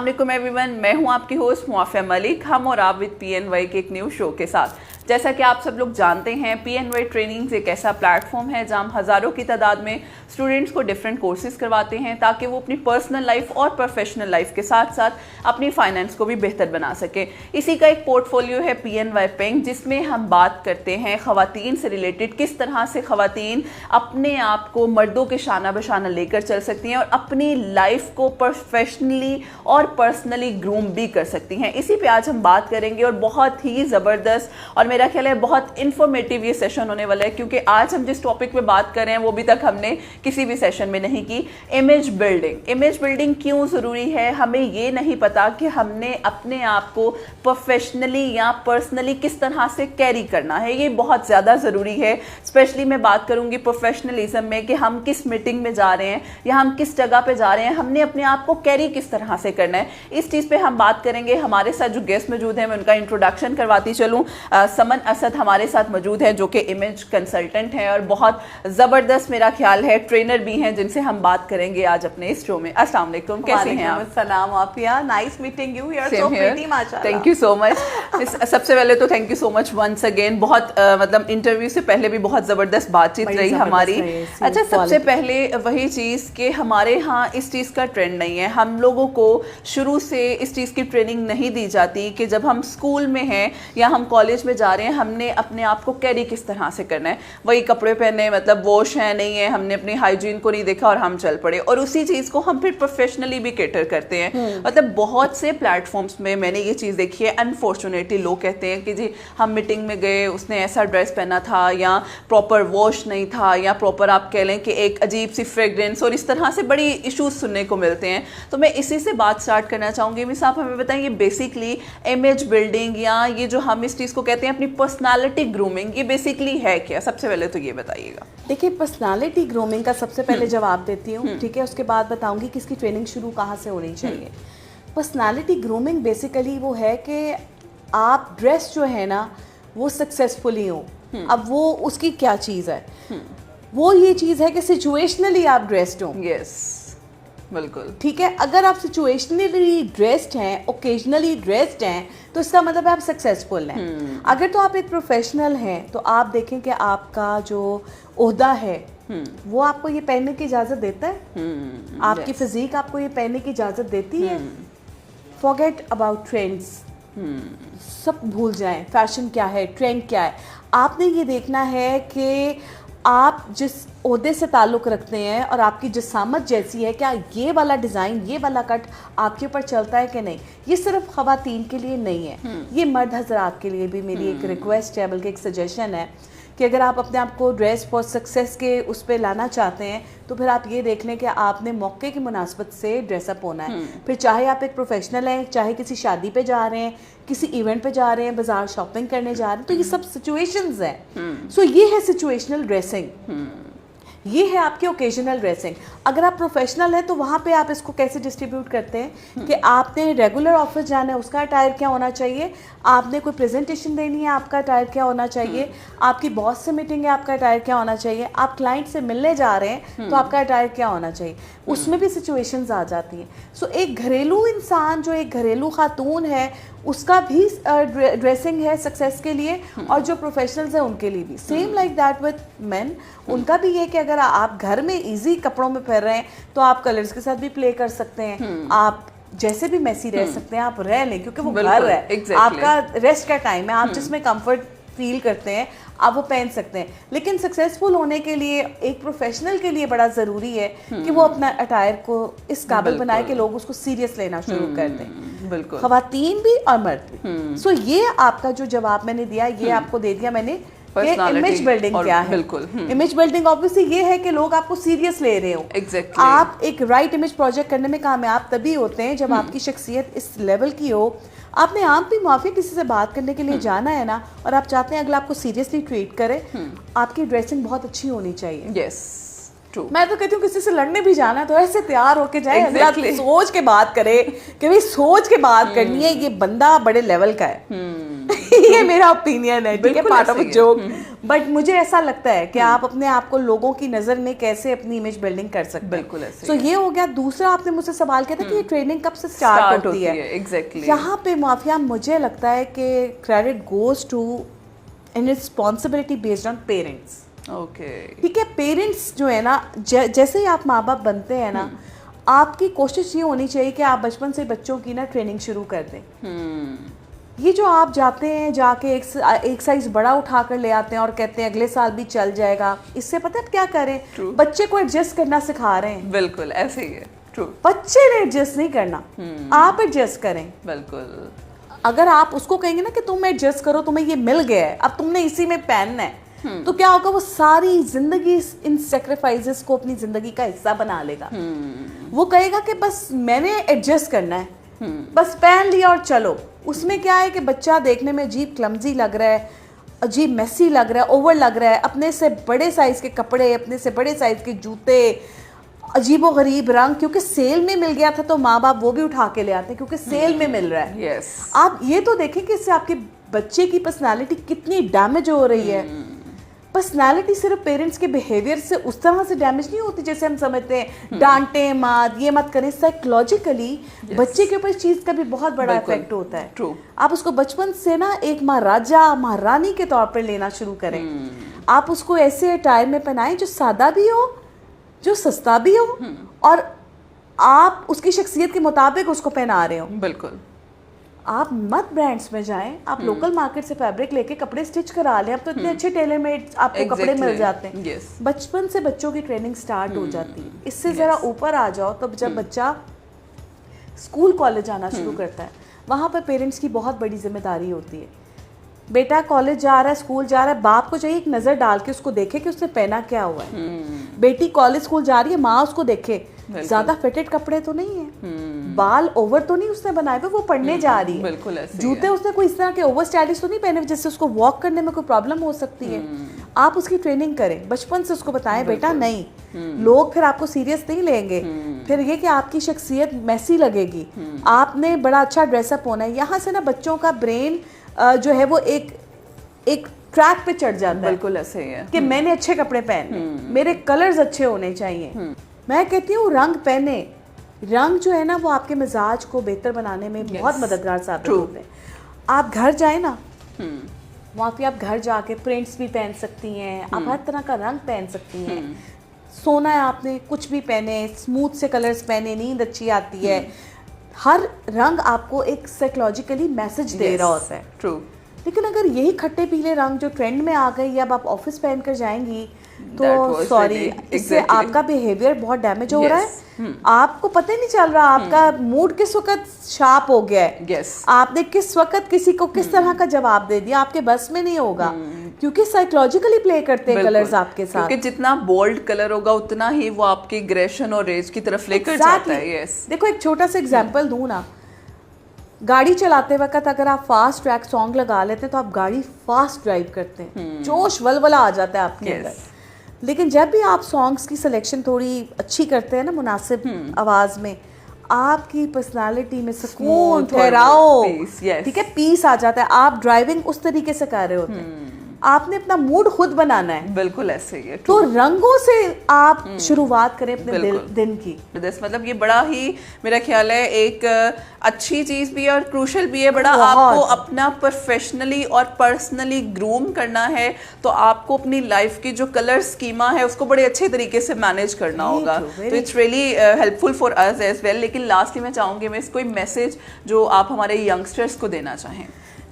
वालेकुम एवरीवन, मैं हूं आपकी होस्ट मुआफिया मलिक। हम और आप विद PNY के एक न्यू शो के साथ। जैसा कि आप सब लोग जानते हैं, PNY ट्रेनिंग्स एक ऐसा प्लेटफॉर्म है जहां हम हज़ारों की तादाद में स्टूडेंट्स को डिफरेंट कोर्सेज करवाते हैं ताकि वो अपनी पर्सनल लाइफ और प्रोफेशनल लाइफ के साथ साथ अपनी फाइनेंस को भी बेहतर बना सके। इसी का एक पोर्टफोलियो है PNY पिंक, जिसमें हम बात करते हैं ख़वातीन से रिलेटेड, किस तरह से ख़वातीन अपने आप को मर्दों के शाना बशाना लेकर चल सकती हैं और अपनी लाइफ को प्रोफेशनली और पर्सनली ग्रूम भी कर सकती हैं। इसी पे आज हम बात करेंगे और बहुत ही ज़बरदस्त और मेरा ख्याल है बहुत इन्फॉर्मेटिव ये सेशन होने वाला है, क्योंकि आज हम जिस टॉपिक पे बात कर रहे हैं वो भी तक हमने किसी भी सेशन में नहीं की। Image building. इमेज बिल्डिंग क्यों ज़रूरी है? हमें ये नहीं पता कि हमने अपने आप को प्रोफेशनली या पर्सनली किस तरह से कैरी करना है। ये बहुत ज़्यादा ज़रूरी है। स्पेशली मैं बात करूँगी प्रोफेशनलिज्म में कि हम किस मीटिंग में जा रहे हैं या हम किस जगह पे जा रहे हैं, हमने अपने आप को कैरी किस तरह से करना है। इस चीज़ पे हम बात करेंगे। हमारे साथ जो गेस्ट मौजूद हैं मैं उनका इंट्रोडक्शन करवाती चलूँ। समन असद हमारे साथ मौजूद है जो कि इमेज कंसल्टेंट हैं और बहुत ज़बरदस्त मेरा ख्याल है ट्रेनर भी हैं, जिनसे हम बात करेंगे आज अपने इस शो में। अस्सलाम वालेकुम, कैसे हैं आप? सलाम Afiya, nice meeting you, you are so pretty माशाल्लाह। Thank you so much. सबसे पहले तो thank you so much once again. बहुत मतलब इंटरव्यू से पहले भी बहुत ज़बरदस्त बातचीत रही हमारी। अच्छा, सबसे पहले वही चीज़ कि हमारे यहाँ इस चीज़ का ट्रेंड नहीं है। हम लोगों को शुरू से इस चीज़ की ट्रेनिंग नहीं दी जाती कि जब हम स्कूल में हैं या हम कॉलेज में जा रहे हैं हमने अपने आप को कैरी किस तरह से करना है। वही कपड़े पहने, मतलब वॉश है नहीं है, हमने अपनी हाइजीन को नहीं देखा और हम चल पड़े, और उसी चीज़ को हम फिर प्रोफेशनली भी कैटर करते हैं। मतलब बहुत से प्लेटफॉर्म्स में मैंने ये चीज़ देखी है। अनफॉर्चुनेटली लोग कहते हैं कि जी हम मीटिंग में गए, उसने ऐसा ड्रेस पहना था या प्रॉपर वॉश नहीं था या प्रॉपर आप कह लें कि एक अजीब सी फ्रेगरेंस, और इस तरह से बड़ी इश्यूज सुनने को मिलते हैं। तो मैं इसी से बात स्टार्ट करना चाहूँगी। मिस आप हमें बताएं, ये बेसिकली इमेज बिल्डिंग या ये जो हम इस चीज़ को कहते हैं अपनी पर्सनालिटी ग्रूमिंग, ये बेसिकली है क्या? सबसे पहले तो ये बताइएगा। देखिए, पर्सनालिटी ग्रूमिंग का सबसे पहले जवाब देती हूँ, ठीक है। उसके बाद बताऊंगी कि इसकी ट्रेनिंग शुरू कहाँ से होनी चाहिए। पर्सनालिटी ग्रूमिंग बेसिकली वो है कि आप ड्रेस जो है ना वो सक्सेसफुली हो। अब वो उसकी क्या चीज़ है? वो ये चीज़ है कि सिचुएशनली आप ड्रेस्ड हो। यस, बिल्कुल ठीक है। अगर आप सिचुएशनली ड्रेस्ड हैं, ओकेजनली ड्रेस्ड हैं, तो इसका मतलब है आप सक्सेसफुल हैं। अगर तो आप एक प्रोफेशनल हैं तो आप देखें कि आपका जो ओहदा है वो आपको ये पहनने की इजाज़त देता है। आपकी फिजिक आपको ये पहनने की इजाज़त देती है। फॉरगेट अबाउट ट्रेंड्स, सब भूल जाएं। फैशन क्या है, ट्रेंड क्या है, आपने ये देखना है कि आप जिस ओहदे से ताल्लुक़ रखते हैं और आपकी जिसामत जैसी है, क्या ये वाला डिज़ाइन, ये वाला कट आपके ऊपर चलता है कि नहीं। ये सिर्फ ख़वातीन के लिए नहीं है, ये मर्द हज़रात के लिए भी मेरी एक रिक्वेस्ट है, बल्कि एक सजेशन है कि अगर आप अपने आप को ड्रेस फॉर सक्सेस के उस पर लाना चाहते हैं तो फिर आप ये देख लें कि आपने मौके की मुनासबत से ड्रेसअप होना है। फिर चाहे आप एक प्रोफेशनल हैं, चाहे किसी शादी पे जा रहे हैं, किसी इवेंट पे जा रहे हैं, बाजार शॉपिंग करने जा रहे हैं, तो ये सब सिचुएशंस हैं। सो ये है सिचुएशनल ड्रेसिंग, ये है आपकी ओकेजनल ड्रेसिंग। अगर आप प्रोफेशनल हैं तो वहाँ पे आप इसको कैसे डिस्ट्रीब्यूट करते हैं कि आपने रेगुलर ऑफिस जाना है, उसका अटायर क्या होना चाहिए, आपने कोई प्रेजेंटेशन देनी है, आपका अटायर क्या होना चाहिए, आपकी बॉस से मीटिंग है, आपका अटायर क्या होना चाहिए, आप क्लाइंट से मिलने जा रहे हैं तो आपका अटायर क्या होना चाहिए। उसमें भी सिचुएशंस आ जाती हैं। सो एक घरेलू इंसान जो एक घरेलू खातून है उसका भी ड्रेसिंग है सक्सेस के लिए, और जो प्रोफेशनल्स हैं उनके लिए भी same like that with main. उनका भी ये कि अगर आप घर में इजी कपड़ों में पहन रहे हैं तो आप कलर्स के साथ भी प्ले कर सकते हैं, आप जैसे भी मैसी रह सकते हैं, आप रह लें, क्योंकि वो घर है, आपका रेस्ट का टाइम है, आप जिसमें कंफर्ट फील करते हैं आप वो पहन सकते हैं। लेकिन सक्सेसफुल होने के लिए एक प्रोफेशनल के लिए बड़ा ज़रूरी है कि वो अपना अटायर को इस काबिल बनाए कि लोग उसको सीरियस लेना शुरू कर दें। बिल्कुल, ख़वातीन भी और मर्द भी। सो ये आपका जो जवाब मैंने दिया, ये आपको दे दिया मैंने कि इमेज बिल्डिंग क्या है। बिल्कुल, इमेज बिल्डिंग ऑब्वियसली ये है कि लोग आपको सीरियस ले रहे हो। Exactly. आप एक राइट इमेज प्रोजेक्ट करने में कामयाब तभी होते हैं जब आपकी शख्सियत इस लेवल की हो। आपने आप भी माफी किसी से बात करने के लिए जाना है ना, और आप चाहते हैं अगला आपको सीरियसली ट्रीट करे, आपकी ड्रेसिंग बहुत अच्छी होनी चाहिए। Yes, true. मैं तो कहती हूँ किसी से लड़ने भी जाना है तो ऐसे तैयार होके जाए, exactly. सोच के बात करे कि भाई सोच के बात करनी है, ये बंदा बड़े लेवल का है ये मेरा ओपिनियन है, ठीक है, पार्ट ऑफ जोक, बट मुझे ऐसा लगता है कि आप अपने आप को लोगों की नजर में कैसे अपनी इमेज बिल्डिंग कर सकते हैं। बिल्कुल ऐसे। तो ये हो गया। दूसरा आपने मुझसे सवाल किया था कि ये ट्रेनिंग कब से स्टार्ट होती है। एग्जैक्टली। यहाँ पे माफिया मुझे लगता है कि credit goes to in responsibility based on parents. Okay, ठीक है। पेरेंट्स जो है ना, जैसे ही आप माँ बाप बनते हैं ना, आपकी कोशिश ये होनी चाहिए कि आप बचपन से बच्चों की ना ट्रेनिंग शुरू कर दें। ये जो आप जाते हैं, जाके एक साइज बड़ा उठा कर ले आते हैं और कहते हैं अगले साल भी चल जाएगा, इससे पता है क्या करें? बच्चे को एडजस्ट करना सिखा रहे हैं। बिल्कुल ऐसे ही है। ट्रू। बच्चे ने एडजस्ट नहीं करना, आप एडजस्ट करें। बिल्कुल। अगर आप उसको कहेंगे ना कि तुम एडजस्ट करो, तुम्हें ये मिल गया है, अब तुमने इसी में पहनना है, तो क्या होगा? वो सारी जिंदगी इन सेक्रीफाइसेस को अपनी जिंदगी का हिस्सा बना लेगा। वो कहेगा कि बस मैंने एडजस्ट करना है, बस पहन लिया और चलो। उसमें क्या है कि बच्चा देखने में अजीब क्लमजी लग रहा है, अजीब मेसी लग रहा है, ओवर लग रहा है, अपने से बड़े साइज के कपड़े, अपने से बड़े साइज के जूते, अजीबो गरीब रंग, क्योंकि सेल में मिल गया था तो माँ बाप वो भी उठा के ले आते हैं क्योंकि सेल में मिल रहा है। yes. आप ये तो देखें कि इससे आपके बच्चे की पर्सनालिटी कितनी डैमेज हो रही है। पर्सनालिटी सिर्फ पेरेंट्स के बिहेवियर से उस तरह से डैमेज नहीं होती जैसे हम समझते हैं, डांटे मत, ये मत करें। साइकोलॉजिकली बच्चे के ऊपर इस चीज का भी बहुत बड़ा इफेक्ट होता है। True. आप उसको बचपन से ना एक महाराजा महारानी के तौर पर लेना शुरू करें। आप उसको ऐसे अटायर में पहनाएं जो सादा भी हो, जो सस्ता भी हो, और आप उसकी शख्सियत के मुताबिक उसको पहना रहे हो। बिल्कुल। आप मत ब्रांड्स में जाएं, आप लोकल मार्केट से फैब्रिक लेके कपड़े स्टिच करा लें। अब तो इतने अच्छे टेलर मेड आपको कपड़े मिल जाते हैं। yes. बचपन से बच्चों की ट्रेनिंग स्टार्ट हो जाती है। इससे जरा ऊपर आ जाओ, तब जब बच्चा स्कूल कॉलेज आना शुरू करता है, वहाँ पर पेरेंट्स की बहुत बड़ी जिम्मेदारी होती है। बेटा कॉलेज जा रहा है, स्कूल जा रहा है, बाप को चाहिए एक नज़र डाल के उसको देखे कि उसने पहना क्या हुआ है। बेटी कॉलेज स्कूल जा रही है, माँ उसको देखे ज्यादा फिटेड कपड़े तो नहीं है, बाल ओवर तो नहीं उसने बनाए हुए, वो पढ़ने जा रही है। बिल्कुल ऐसे जूते उसने कोई इस तरह के ओवर स्टाइलिश तो नहीं पहने जिससे उसको वॉक करने में कोई प्रॉब्लम हो सकती है। आप उसकी ट्रेनिंग करें, बचपन से उसको बताएं बेटा नहीं, लोग फिर आपको सीरियस नहीं लेंगे, फिर ये कि आपकी शख्सियत मैसी लगेगी, आपने बड़ा अच्छा ड्रेसअप होना है। यहाँ से ना बच्चों का ब्रेन जो है वो एक ट्रैक पे चढ़ जाता है। बिल्कुल ऐसे ही है कि मैंने अच्छे कपड़े पहने, मेरे कलर्स अच्छे होने चाहिए। मैं कहती हूँ रंग पहने। रंग जो है ना वो आपके मिजाज को बेहतर बनाने में बहुत मददगार साबित होते हैं। आप घर जाए ना, वहाँ पे आप घर जाके प्रिंट्स भी पहन सकती हैं, आप हर तरह का रंग पहन सकती हैं। सोना है आपने, कुछ भी पहने, स्मूथ से कलर्स पहने, नींद अच्छी आती है। हर रंग आपको एक साइकोलॉजिकली मैसेज दे रहा होता है। ट्रू। लेकिन अगर यही खट्टे पीले रंग जो ट्रेंड में आ गई, अब आप ऑफिस पहन कर जाएंगी तो सॉरी, इससे आपका बिहेवियर बहुत डैमेज हो रहा है। आपको पता ही नहीं चल रहा आपका मूड किस वक्त शार्प हो गया है। आपने किस वक्त किसी को किस तरह का जवाब दे दिया, आपके बस में नहीं होगा, क्योंकि साइकोलॉजिकली प्ले करते हैं कलर्स आपके साथ। क्योंकि जितना बोल्ड कलर होगा उतना ही वो आपकी एग्रेशन और रेज की तरफ लेकर जाता है। यस। देखो एक छोटा सा एग्जांपल दूं ना, गाड़ी चलाते वक्त अगर आप फास्ट ट्रैक सॉन्ग लगा लेते हैं तो आप गाड़ी फास्ट ड्राइव करते हैं, जोश वलवला आ जाता है आपके अंदर। लेकिन जब भी आप सॉन्ग्स की सिलेक्शन थोड़ी अच्छी करते हैं ना मुनासिब आवाज में, आपकी पर्सनालिटी में सुकून, ठहराव, ठीक है, पीस आ जाता है। आप ड्राइविंग उस तरीके से कर रहे होते हैं। आपने अपना मूड खुद बनाना है। बिल्कुल ऐसे ही है। तो रंगों से आप शुरुआत करें अपने दिन की। मतलब ये बड़ा ही मेरा ख्याल है एक अच्छी चीज भी है और क्रूशल भी है। बड़ा आपको अपना प्रोफेशनली और पर्सनली ग्रूम करना है तो आपको अपनी लाइफ की जो कलर स्कीमा है उसको बड़े अच्छे तरीके से मैनेज करना होगा। तो it's really helpful for us as well. लेकिन लास्टली मैं चाहूंगी मैं कोई मैसेज जो आप हमारे यंगस्टर्स को देना चाहें।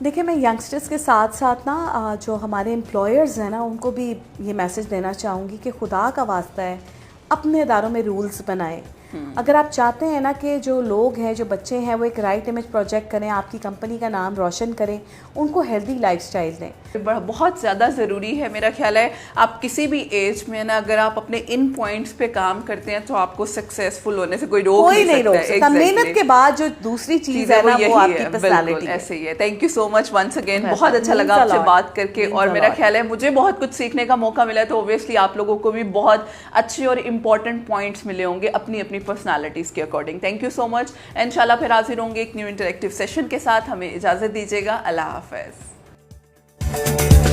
देखिए मैं यंगस्टर्स के साथ साथ ना जो हमारे एम्प्लॉयर्स हैं ना उनको भी ये मैसेज देना चाहूँगी कि खुदा का वास्ता है अपने इदारों में रूल्स बनाएं। अगर आप चाहते हैं ना कि जो लोग हैं, जो बच्चे हैं, वो एक राइट इमेज प्रोजेक्ट करें, आपकी कंपनी का नाम रोशन करें, उनको हेल्दी लाइफस्टाइल दें। बहुत ज़्यादा ज़रूरी है मेरा ख्याल है। आप किसी भी एज में ना अगर आप अपने इन पॉइंट्स पे काम करते हैं तो आपको सक्सेसफुल होने से कोई रोक नहीं सकता। मेहनत के बाद जो दूसरी चीज़ है ना वो आपकी पर्सनालिटी ऐसे ही है। Thank you so much once again, बहुत अच्छा लगा आपसे बात करके और मेरा ख्याल है मुझे बहुत कुछ सीखने का मौका मिला। तो ऑब्वियसली आप लोगों को भी बहुत अच्छे और इम्पॉर्टेंट पॉइंट्स मिले होंगे अपनी अपनी पर्सनालिटीज़ के according. Thank you so much. इंशाल्लाह फिर हाजिर होंगे एक न्यू इंटरेक्टिव सेशन के साथ। हमें इजाज़त दीजिएगा। अल्लाह हाफ़िज़। हैं।